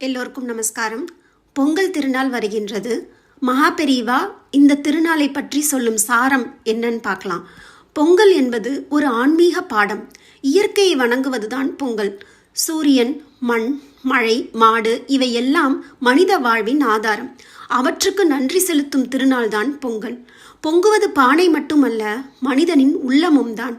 எல்லோருக்கும் நமஸ்காரம். பொங்கல் திருநாள் வருகின்றது. மகா பெரியவா இந்த திருநாளை பற்றி சொல்லும் சாரம் என்னன்னு பார்க்கலாம். பொங்கல் என்பது ஒரு ஆன்மீக பாடம். இயற்கையை வணங்குவதுதான் பொங்கல். சூரியன், மண், மழை, மாடு இவையெல்லாம் மனித வாழ்வின் ஆதாரம். அவற்றுக்கு நன்றி செலுத்தும் திருநாள்தான் பொங்கல். பொங்குவது பானை மட்டுமல்ல, மனிதனின் உள்ளமும் தான்.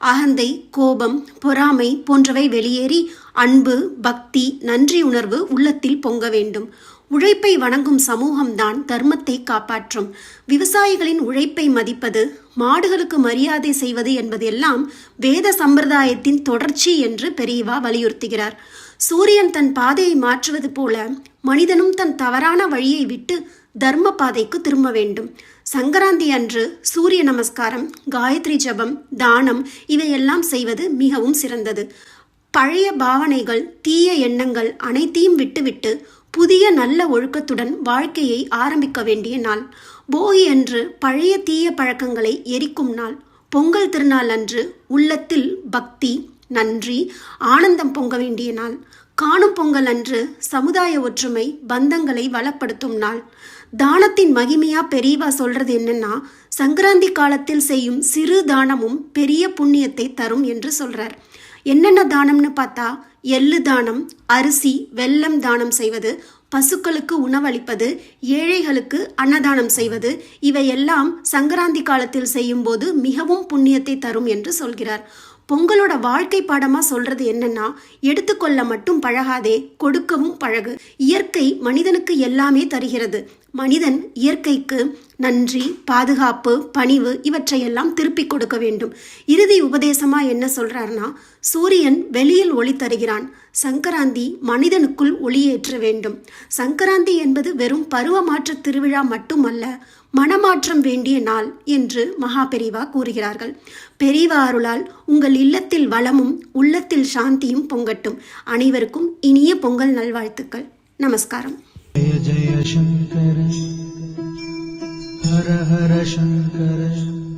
அகந்தை, கோபம், பொறாமை போன்றவை வெளியேறி அன்பு, பக்தி, நன்றி உணர்வு உள்ளத்தில் பொங்க வேண்டும். உழைப்பை வணங்கும் சமூகம்தான் தர்மத்தை காப்பாற்றும். விவசாயிகளின் உழைப்பை மதிப்பது, மாடுகளுக்கு மரியாதை செய்வது என்பதெல்லாம் வேத சம்பிரதாயத்தின் தொடர்ச்சி என்று பெரியவா வலியுறுத்துகிறார். சூரியன் தன் பாதையை மாற்றுவது போல மனிதனும் தன் தவறான வழியை விட்டு தர்ம பாதைக்கு திரும்ப வேண்டும். சங்கராந்தி அன்று சூரிய நமஸ்காரம், காயத்ரி ஜபம், தானம் இவையெல்லாம் செய்வது மிகவும் சிறந்தது. பழைய பாவனைகள், தீய எண்ணங்கள் அனைத்தையும் விட்டுவிட்டு புதிய நல்ல ஒழுக்கத்துடன் வாழ்க்கையை ஆரம்பிக்க வேண்டிய நாள். போகி அன்று பழைய தீய பழக்கங்களை எரிக்கும் நாள். பொங்கல் திருநாள் அன்று உள்ளத்தில் பக்தி, நன்றி, ஆனந்தம் பொங்க வேண்டிய நாள். காணும் பொங்கல் அன்று சமுதாய ஒற்றுமை, பந்தங்களை வளப்படுத்தும் நாள். தானத்தின் மகிமையா பெரியவா சொல்றது என்னன்னா, சங்கராந்தி காலத்தில் செய்யும் சிறு தானமும் பெரிய புண்ணியத்தை தரும் என்று சொல்றார். என்னென்ன தானம்னு பார்த்தா, எள்ளு தானம், அரிசி, வெல்லம் தானம் செய்வது, பசுக்களுக்கு உணவளிப்பது, ஏழைகளுக்கு அன்னதானம் செய்வது இவையெல்லாம் சங்கராந்தி காலத்தில் செய்யும் போது மிகவும் புண்ணியத்தை தரும் என்று சொல்கிறார். பொங்கலோட வாழ்க்கை பாடமா சொல்றது என்னன்னா, எடுத்துக்கொள்ள மட்டும் பழகாதே, கொடுக்கவும் பழகு. இயற்கை மனிதனுக்கு எல்லாமே தருகிறது. மனிதன் இயற்கைக்கு நன்றி, பாதுகாப்பு, பணிவு இவற்றையெல்லாம் திருப்பி கொடுக்க வேண்டும். இறுதி உபதேசமா என்ன சொல்றாருன்னா, சூரியன் வெளியில் ஒளி தருகிறான், சங்கராந்தி மனிதனுக்குள் ஒளியேற்ற வேண்டும். சங்கராந்தி என்பது வெறும் பருவ மாற்ற திருவிழா மட்டுமல்ல, மனமாற்றம் வேண்டிய நாள் என்று மகா பெரியவா கூறுகிறார்கள். பெரியவா அருளால் உங்கள் இல்லத்தில் வளமும் உள்ளத்தில் சாந்தியும் பொங்கட்டும். அனைவருக்கும் இனிய பொங்கல் நல்வாழ்த்துக்கள். நமஸ்காரம். जय जय शंकर हर हर शंकर